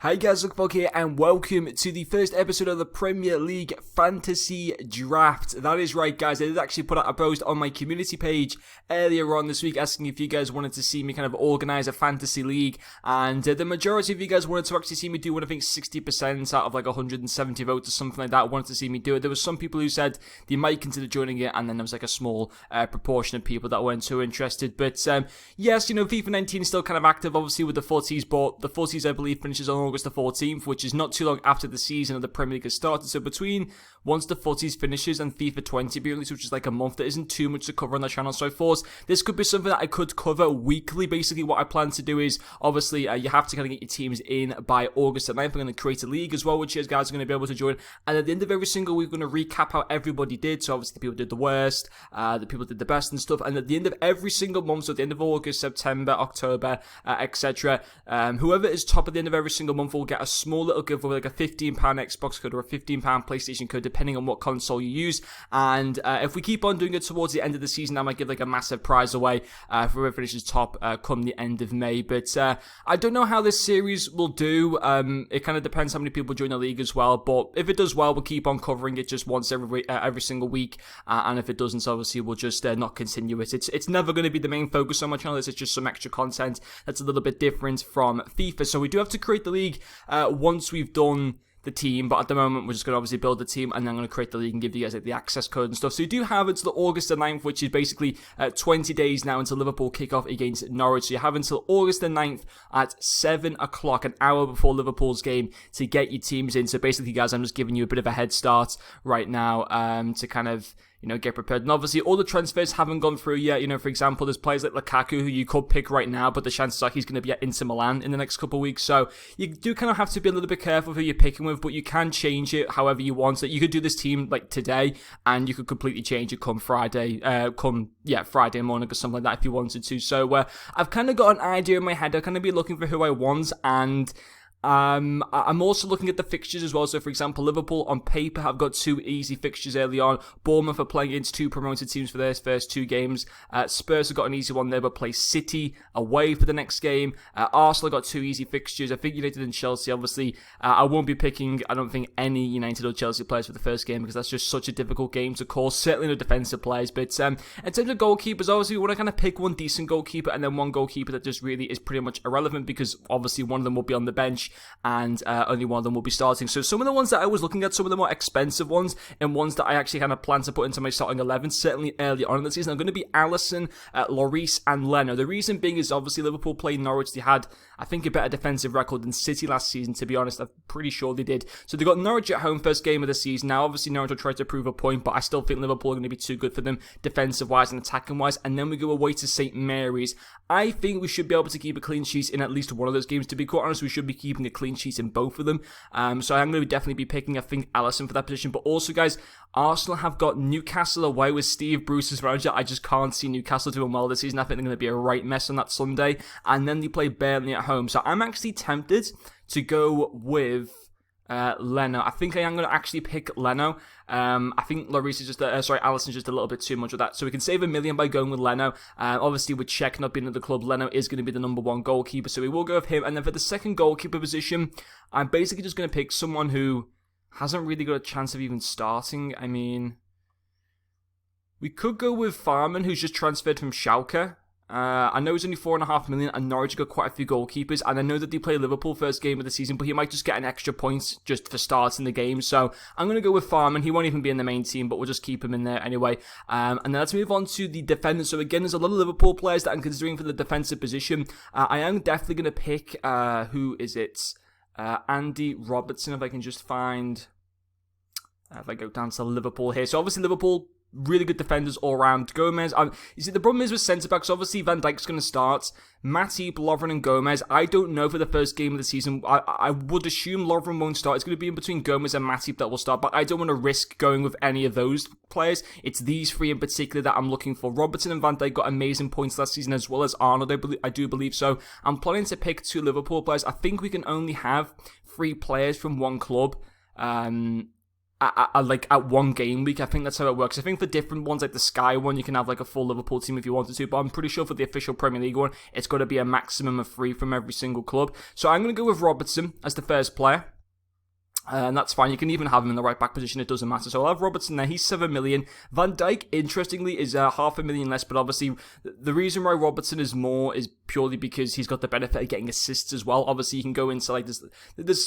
Hi guys, Luke here and welcome to the first episode of the Premier League Fantasy Draft. That is right guys, I did actually put out a post on my community page earlier on this week asking if you guys wanted to see me kind of organise a fantasy league, and the majority of you guys wanted to actually see me do what I think 60% out of like 170 votes or something like that wanted to see me do it. There was some people who said they might consider joining it, and then there was like a small proportion of people that weren't too interested. But yes, you know, FIFA 19 is still kind of active obviously with the footies, but the footies I believe finishes on August the 14th, which is not too long after the season of the Premier League has started. So between once the footies finishes and FIFA 20 being released, which is like a month, there isn't too much to cover on the channel. So I thought this could be something that I could cover weekly. Basically what I plan to do is, obviously you have to kind of get your teams in by August the 9th. I'm going to create a league as well, which you guys are going to be able to join, and at the end of every single week we're going to recap how everybody did. So obviously the people did the worst, the people did the best and stuff, and at the end of every single month, so at the end of August, September, October, etc., whoever is top at the end of every single month will get a small little giveaway, like a £15 Xbox code or a £15 PlayStation code, depending on what console you use. And if we keep on doing it towards the end of the season, I might give like a massive prize away for whoever finishes top come the end of May. But I don't know how this series will do. It kind of depends how many people join the league as well. But if it does well, we'll keep on covering it just once every single week. And if it doesn't, obviously we'll just not continue it. It's never going to be the main focus on my channel. This is just some extra content that's a little bit different from FIFA. So we do have to create the league once we've done the team, but at the moment we're just going to obviously build the team, and then I'm going to create the league and give you guys like the access code and stuff. So you do have until August the 9th, which is basically 20 days now until Liverpool kick off against Norwich. So you have until August the 9th at 7 o'clock, an hour before Liverpool's game, to get your teams in. So basically guys, I'm just giving you a bit of a head start right now to kind of, you know, get prepared. And obviously all the transfers haven't gone through yet. You know, for example, there's players like Lukaku who you could pick right now, but the chances are he's going to be at Inter Milan in the next couple of weeks. So you do kind of have to be a little bit careful who you're picking with, but you can change it however you want. So you could do this team like today, and you could completely change it come Friday morning or something like that if you wanted to. So I've kind of got an idea in my head. I'll kind of be looking for who I want, and I'm also looking at the fixtures as well. So for example, Liverpool on paper have got two easy fixtures early on. Bournemouth are playing against two promoted teams for their first two games. Spurs have got an easy one there, but play City away for the next game. Arsenal got two easy fixtures. I think United and Chelsea, obviously, I won't be picking, I don't think, any United or Chelsea players for the first game, because that's just such a difficult game to call. Certainly no defensive players. But in terms of goalkeepers, obviously we want to kind of pick one decent goalkeeper and then one goalkeeper that just really is pretty much irrelevant, because obviously one of them will be on the bench and only one of them will be starting. So some of the ones that I was looking at, some of the more expensive ones, and ones that I actually kind of plan to put into my starting 11, certainly early on in the season, are going to be Allison, Lloris and Leno. The reason being is obviously Liverpool played Norwich. They had, I think, a better defensive record than City last season, to be honest. I'm pretty sure they did. So they got Norwich at home first game of the season. Now obviously Norwich will try to prove a point, but I still think Liverpool are going to be too good for them defensive-wise and attacking-wise. And then we go away to St. Mary's. I think we should be able to keep a clean sheet in at least one of those games. To be quite honest, we should be keeping a clean sheet in both of them. So I'm going to definitely be picking, I think, Allison for that position. But also, guys, Arsenal have got Newcastle away with Steve Bruce as manager. I just can't see Newcastle doing well this season. I think they're going to be a right mess on that Sunday. And then they play Burnley at home. So I'm actually tempted to go with Leno. I think I am going to actually pick Leno. I think Lloris is just, Allison's just a little bit too much with that. So we can save $1 million by going with Leno. Obviously with Czech not being at the club, Leno is going to be the number one goalkeeper. So we will go with him. And then for the second goalkeeper position, I'm basically just going to pick someone who hasn't really got a chance of even starting. I mean, we could go with Farman, who's just transferred from Schalke. I know he's only $4.5 million, and Norwich got quite a few goalkeepers, and I know that they play Liverpool first game of the season, but he might just get an extra point just for starting the game. So I'm going to go with Farman. He won't even be in the main team, but we'll just keep him in there anyway. And then let's move on to the defendant. So again, there's a lot of Liverpool players that I'm considering for the defensive position. I am definitely going to pick, who is it? Andy Robertson, if I can just find, if I go down to Liverpool here. So obviously Liverpool, really good defenders all around. Gomez, you see, the problem is with centre-backs, obviously Van Dijk's going to start. Matip, Lovren and Gomez, I don't know for the first game of the season. I would assume Lovren won't start. It's going to be in between Gomez and Matip that will start, but I don't want to risk going with any of those players. It's these three in particular that I'm looking for. Robertson and Van Dijk got amazing points last season, as well as Arnold, I do believe so. I'm planning to pick two Liverpool players. I think we can only have three players from one club. at one game week. I think that's how it works. I think for different ones, like the Sky one, you can have like a full Liverpool team if you wanted to, but I'm pretty sure for the official Premier League one, it's got to be a maximum of 3 from every single club. So I'm going to go with Robertson as the first player. And that's fine. You can even have him in the right back position. It doesn't matter. So I'll have Robertson there. He's 7 million. Van Dijk, interestingly, is 500,000 less. But obviously, the reason why Robertson is more is purely because he's got the benefit of getting assists as well. Obviously, you can go into like this.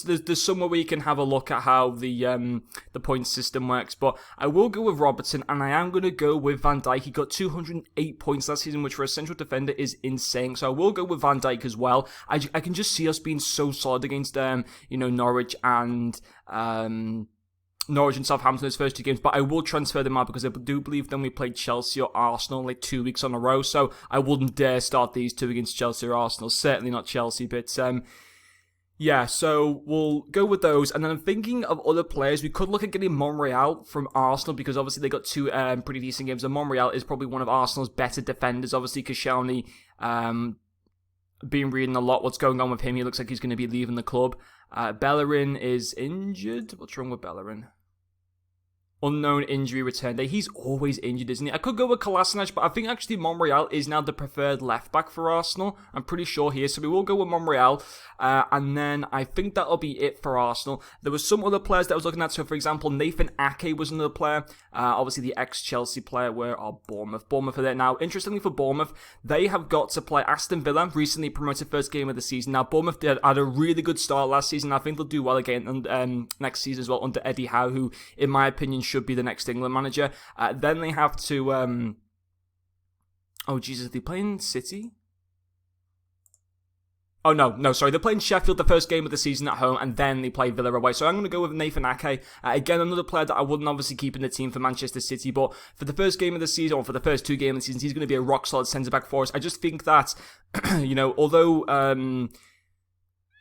There's somewhere where you can have a look at how the point system works. But I will go with Robertson, and I am going to go with Van Dijk. He got 208 points last season, which for a central defender is insane. So I will go with Van Dijk as well. I can just see us being so solid against Norwich and Norwich and Southampton those first 2 games, but I will transfer them out because I do believe then we played Chelsea or Arsenal like 2 weeks on a row, so I wouldn't dare start these 2 against Chelsea or Arsenal, certainly not Chelsea, but yeah, so we'll go with those. And then I'm thinking of other players. We could look at getting Monreal from Arsenal because obviously they got 2 pretty decent games, and Monreal is probably one of Arsenal's better defenders. Obviously Koscielny, been reading a lot what's going on with him. He looks like he's going to be leaving the club. Bellerin is injured. What's wrong with Bellerin? Unknown injury return day. He's always injured, isn't he? I could go with Kolasinac, but I think actually Monreal is now the preferred left back for Arsenal. I'm pretty sure he is, so we will go with Monreal. And then I think that'll be it for Arsenal. There were some other players that I was looking at. So, for example, Nathan Ake was another player. Obviously, the ex-Chelsea player. Where are Bournemouth? Bournemouth are there now. Interestingly for Bournemouth, they have got to play Aston Villa, recently promoted first game of the season. Now, Bournemouth had a really good start last season. I think they'll do well again next season as well under Eddie Howe, who, in my opinion, should be the next England manager. Then they have to oh Jesus, are they playing City? Oh no, sorry, they're playing Sheffield the first game of the season at home, and then they play Villa away. So I'm going to go with Nathan Ake. Again, another player that I wouldn't obviously keep in the team for Manchester City, but for the first game of the season, or for the first 2 games of the season, he's going to be a rock-solid centre-back for us. I just think that, although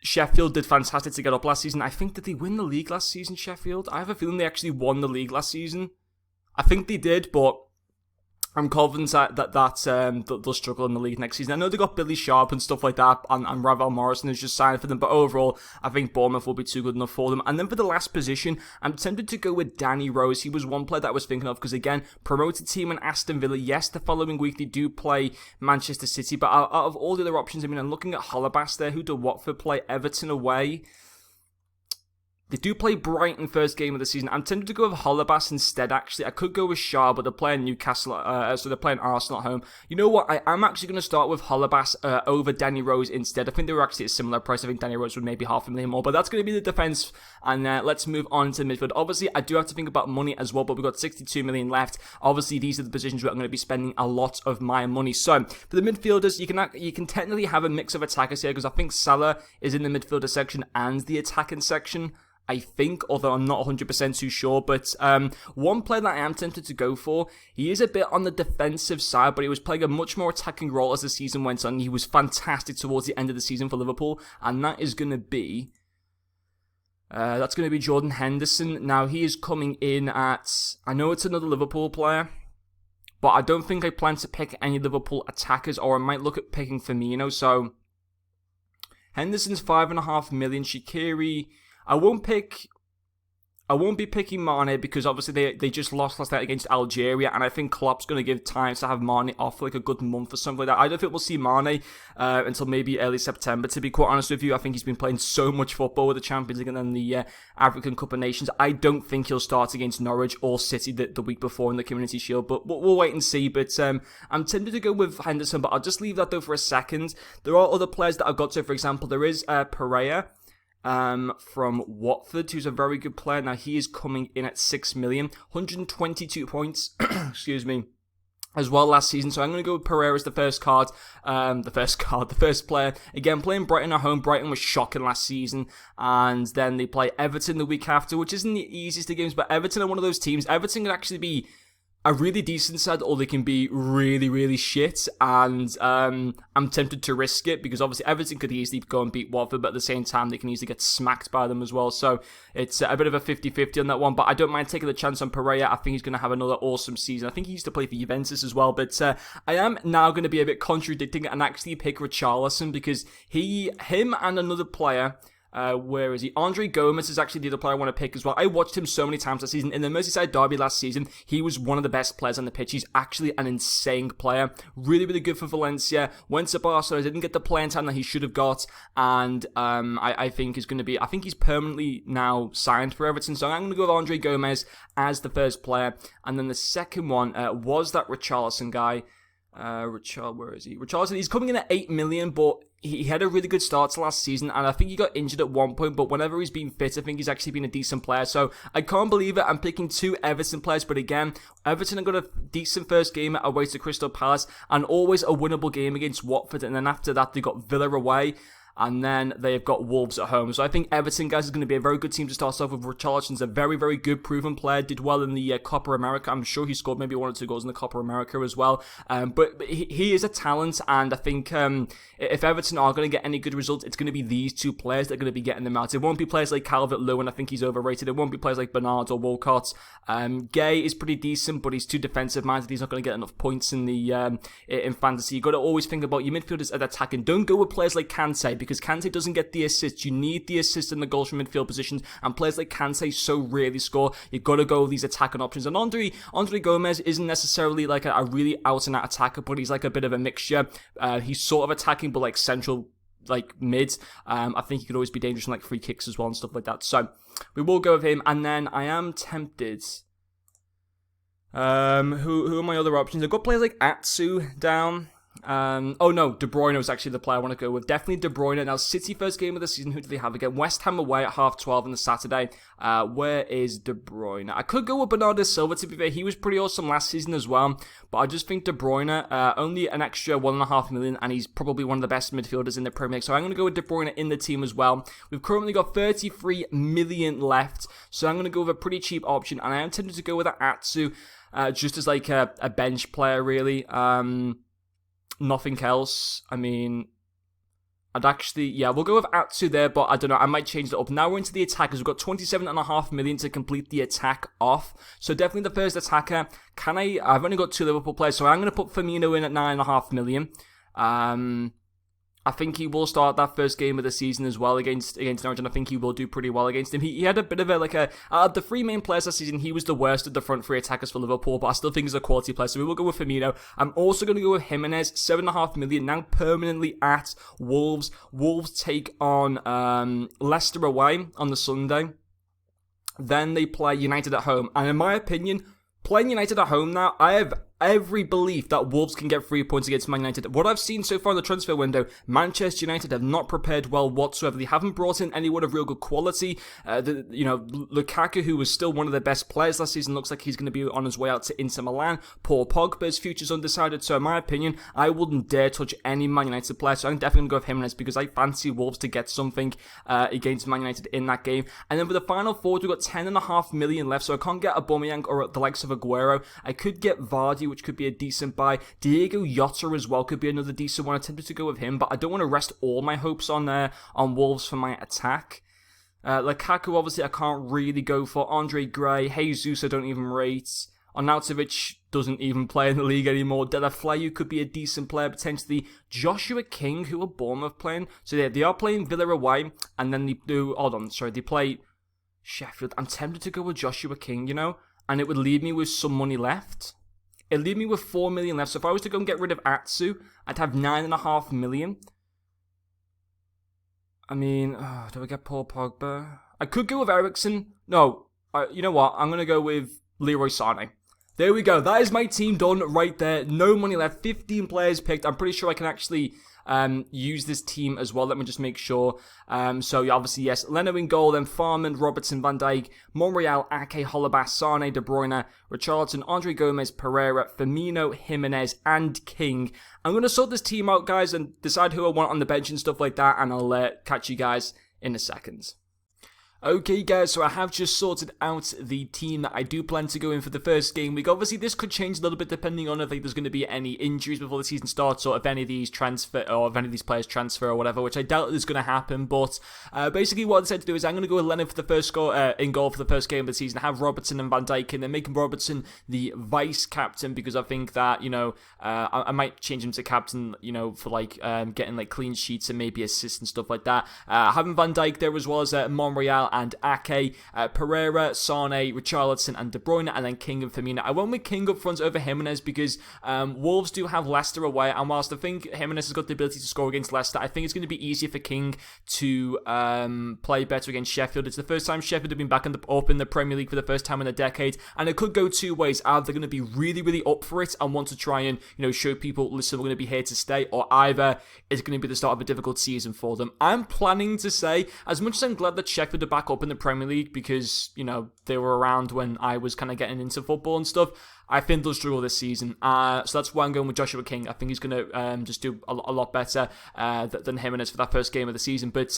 Sheffield did fantastic to get up last season, I think that they win the league last season, Sheffield. I have a feeling they actually won the league last season. I think they did, but I'm confident that they'll struggle in the league next season. I know they got Billy Sharp and stuff like that, and Ravel Morrison has just signed for them, but overall, I think Bournemouth will be too good enough for them. And then for the last position, I'm tempted to go with Danny Rose. He was one player that I was thinking of, because again, promoted team in Aston Villa. Yes, the following week they do play Manchester City, but out of all the other options, I mean, I'm looking at Holebas there, who do Watford play? Everton away. They do play Brighton first game of the season. I'm tempted to go with Holebas instead, actually. I could go with Shaw, but they're playing Newcastle, so they're playing Arsenal at home. You know what? I am actually going to start with Holebas over Danny Rose instead. I think they were actually at a similar price. I think Danny Rose would maybe 500,000 more, but that's going to be the defence. And let's move on to midfield. Obviously, I do have to think about money as well, but we've got 62 million left. Obviously, these are the positions where I'm going to be spending a lot of my money. So, for the midfielders, you can technically have a mix of attackers here, because I think Salah is in the midfielder section and the attacking section, I think, although I'm not 100% too sure. But one player that I am tempted to go for, he is a bit on the defensive side, but he was playing a much more attacking role as the season went on. He was fantastic towards the end of the season for Liverpool, and that is going to be Jordan Henderson. Now, he is coming in at, I know it's another Liverpool player, but I don't think I plan to pick any Liverpool attackers, or I might look at picking Firmino. So, Henderson's 5.5 million. Shaqiri, I won't be picking Mane, because obviously they just lost last night against Algeria, and I think Klopp's going to give time to have Mane off for like a good month or something like that. I don't think we'll see Mane until maybe early September, to be quite honest with you. I think he's been playing so much football with the Champions League and then the African Cup of Nations. I don't think he'll start against Norwich or City the week before in the Community Shield, but we'll wait and see. But I'm tempted to go with Henderson, but I'll just leave that though for a second. There are other players that I've got to, for example, there is Pereira from Watford, who's a very good player. Now, he is coming in at 6 million, 122 points, excuse me, as well last season. So I'm going to go with Pereira as the first player. Again, playing Brighton at home. Brighton was shocking last season, and then they play Everton the week after, which isn't the easiest of games, but Everton are one of those teams. Everton can actually be a really decent side, or they can be really, really shit, and I'm tempted to risk it, because obviously Everton could easily go and beat Watford, but at the same time they can easily get smacked by them as well. So it's a bit of a 50-50 on that one, but I don't mind taking the chance on Pereira. I think he's going to have another awesome season. I think he used to play for Juventus as well, but I am now going to be a bit contradicting and actually pick Richarlison, because him and another player, Where is he? Andre Gomez is actually the other player I want to pick as well. I watched him so many times this season. In the Merseyside derby last season, he was one of the best players on the pitch. He's actually an insane player. Really, really good for Valencia. Went to Barcelona, didn't get the playing time that he should have got. And I think is going to be, I think he's permanently now signed for Everton. So I'm going to go with Andre Gomez as the first player. And then the second one was that Richarlison guy. Where is he? Richarlison, he's coming in at 8 million, but he had a really good start to last season, and I think he got injured at one point, but whenever he's been fit, I think he's actually been a decent player. So I can't believe it. I'm picking two Everton players, but again, Everton have got a decent first game away to Crystal Palace, and always a winnable game against Watford, and then after that, they got Villa away. And then they've got Wolves at home. So I think Everton, guys, is going to be a very good team to start off with. Richarlison's a very, very good proven player. Did well in the Copa America. I'm sure he scored maybe 1 or 2 goals in the Copa America as well. But he is a talent. And I think if Everton are going to get any good results, it's going to be these two players that are going to be getting them out. It won't be players like Calvert-Lewin. I think he's overrated. It won't be players like Bernard or Walcott. Gay is pretty decent, but he's too defensive-minded. He's not going to get enough points in the in fantasy. You've got to always think about your midfielders at attacking. Don't go with players like Kante, because Kante doesn't get the assists. You need the assists and the goals from midfield positions, and players like Kante so rarely score. You've got to go with these attacking options. And Andre Gomez isn't necessarily like a really out-and-out attacker, but he's like a bit of a mixture. He's sort of attacking, but like central, like mid. I think he could always be dangerous in like free kicks as well and stuff like that. So we will go with him. And then I am tempted. Who are my other options? I've got players like Atsu down. Oh no, De Bruyne was actually the player I want to go with. Definitely De Bruyne. Now, City first game of the season. Who do they have again? West Ham away at 12:30 on the Saturday. Where is De Bruyne? I could go with Bernardo Silva, to be fair. He was pretty awesome last season as well. But I just think De Bruyne, only an extra 1.5 million, and he's probably one of the best midfielders in the Premier League. So I'm going to go with De Bruyne in the team as well. We've currently got 33 million left. So I'm going to go with a pretty cheap option. And I am tempted to go with Atsu, just as like a bench player, really. Nothing else. I mean, I'd actually, yeah, we'll go with Atsu there, but I don't know, I might change it up. Now we're into the attackers. We've got 27.5 million to complete the attack off. So definitely the first attacker. I've only got 2 Liverpool players, so I'm going to put Firmino in at 9.5 million. I think he will start that first game of the season as well against Norwich, and I think he will do pretty well against him. He had a bit of out of the 3 main players last season, he was the worst of the front 3 attackers for Liverpool, but I still think he's a quality player, so we will go with Firmino. I'm also going to go with Jimenez, 7.5 million, now permanently at Wolves. Wolves take on Leicester away on the Sunday. Then they play United at home, and in my opinion, playing United at home now, I have every belief that Wolves can get 3 points against Man United. What I've seen so far in the transfer window, Manchester United have not prepared well whatsoever. They haven't brought in anyone of real good quality. Lukaku, who was still one of their best players last season, looks like he's going to be on his way out to Inter Milan. Paul Pogba's future's undecided. So in my opinion, I wouldn't dare touch any Man United player. So I'm definitely going to go with Jimenez because I fancy Wolves to get something against Man United in that game. And then for the final forward, we've got 10.5 million left. So I can't get Aubameyang or the likes of Aguero. I could get Vardy, which could be a decent buy. Diego Jota as well could be another decent one. I tempted to go with him, but I don't want to rest all my hopes on Wolves for my attack. Lukaku, obviously, I can't really go for. Andre Gray, Jesus, I don't even rate. Arnautovic doesn't even play in the league anymore. Delafleu could be a decent player, potentially. Joshua King, who are Bournemouth playing. So yeah, they are playing Villa away, and then they play Sheffield. I'm tempted to go with Joshua King, and it would leave me with some money left. It'd leave me with 4 million left. So if I was to go and get rid of Atsu, I'd have 9.5 million. I mean, do I get Paul Pogba? I could go with Ericsson. No, you know what? I'm going to go with Leroy Sané. There we go. That is my team done right there. No money left. 15 players picked. I'm pretty sure I can actually use this team as well. Let me just make sure. So obviously, yes, Leno in goal, then Farman, Robertson, Van Dijk, Monreal, Ake, Holebas, Sane, De Bruyne, Richarlison, Andre Gomez, Pereira, Firmino, Jimenez, and King. I'm going to sort this team out, guys, and decide who I want on the bench and stuff like that, and I'll catch you guys in a second. Okay guys, so I have just sorted out the team that I do plan to go in for the first game week. Obviously this could change a little bit depending on if there's going to be any injuries before the season starts, or if any of these players transfer or whatever, which I doubt is going to happen. But basically what I decided to do is I'm going to go with Leonard for the first in goal for the first game of the season, have Robertson and Van Dijk, and then make Robertson the vice captain, because I think that, I might change him to captain, for getting clean sheets and maybe assists and stuff like that. Having Van Dijk there as well as Monreal and Ake, Pereira, Sane, Richarlison and De Bruyne, and then King and Firmino. I went with King up front over Jimenez because Wolves do have Leicester away, and whilst I think Jimenez has got the ability to score against Leicester, I think it's going to be easier for King to play better against Sheffield. It's the first time Sheffield have been back up in the Premier League for the first time in a decade, and it could go two ways. Either they're going to be really, really up for it and want to try and show people, listen, we're going to be here to stay, or either it's going to be the start of a difficult season for them. I'm planning to say, as much as I'm glad that Sheffield are back up in the Premier League because, they were around when I was kind of getting into football and stuff, I think they'll struggle this season. So that's why I'm going with Joshua King. I think he's going to just do a lot better than Jimenez for that first game of the season. But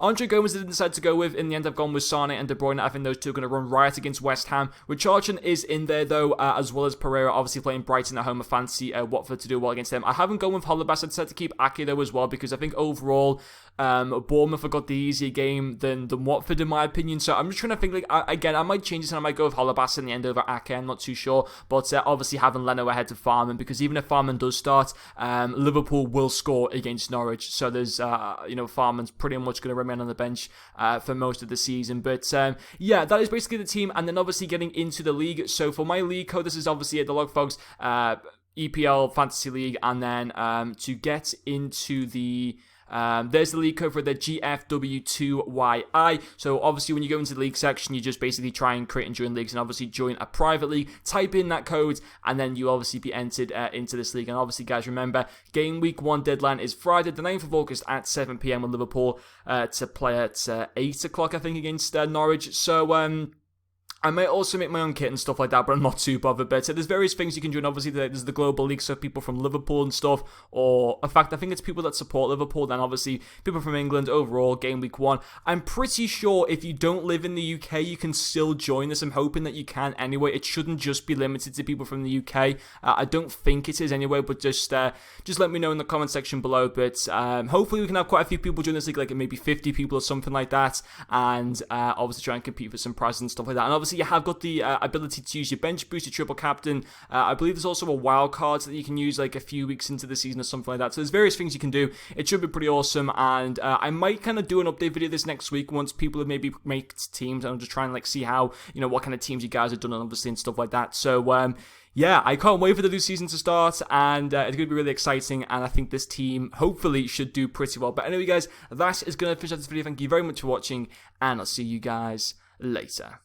Andre Gomes didn't decide to go with. In the end, I've gone with Sane and De Bruyne. I think those two are going to run riot against West Ham. Richarlison is in there, though, as well as Pereira, obviously playing Brighton at home. I fancy Watford to do well against them. I haven't gone with Holebas. I decided to keep Ake, though, as well, because I think overall, Bournemouth have got the easier game than Watford, in my opinion. So I'm just trying to think, again, I might change this and I might go with Holebas in the end over Ake. I'm not too sure. But obviously having Leno ahead of Farman, because even if Farman does start, Liverpool will score against Norwich. So there's, Farman's pretty much going to remain on the bench for most of the season. But yeah, that is basically the team. And then obviously getting into the league. So for my league code, this is obviously the Logfogs EPL Fantasy League. And then to get into the... there's the league code for the GFW2YI. So obviously when you go into the league section, you just basically try and create and join leagues, and obviously join a private league, type in that code, and then you obviously be entered into this league. And obviously guys, remember, game week 1 deadline is Friday the 9th of August at 7 p.m. with Liverpool to play at 8 o'clock I think against Norwich. So I might also make my own kit and stuff like that, but I'm not too bothered. But there's various things you can do, and obviously there's the global league, so people from Liverpool and stuff, or in fact I think it's people that support Liverpool, then obviously people from England overall, game week 1. I'm pretty sure if you don't live in the UK, you can still join this. I'm hoping that you can anyway. It shouldn't just be limited to people from the UK. I don't think it is anyway, but just let me know in the comment section below. But hopefully we can have quite a few people join this league, like maybe 50 people or something like that, and obviously try and compete for some prizes and stuff like that. And obviously you have got the ability to use your bench boost, your triple captain. I believe there's also a wild card that you can use like a few weeks into the season or something like that. So there's various things you can do. It should be pretty awesome, and I might kind of do an update video this next week once people have maybe made teams, and I'll just try and see how, what kind of teams you guys have done, and obviously and stuff like that. So yeah, I can't wait for the new season to start, and it's going to be really exciting, and I think this team hopefully should do pretty well. But anyway guys, that is going to finish up this video. Thank you very much for watching, and I'll see you guys later.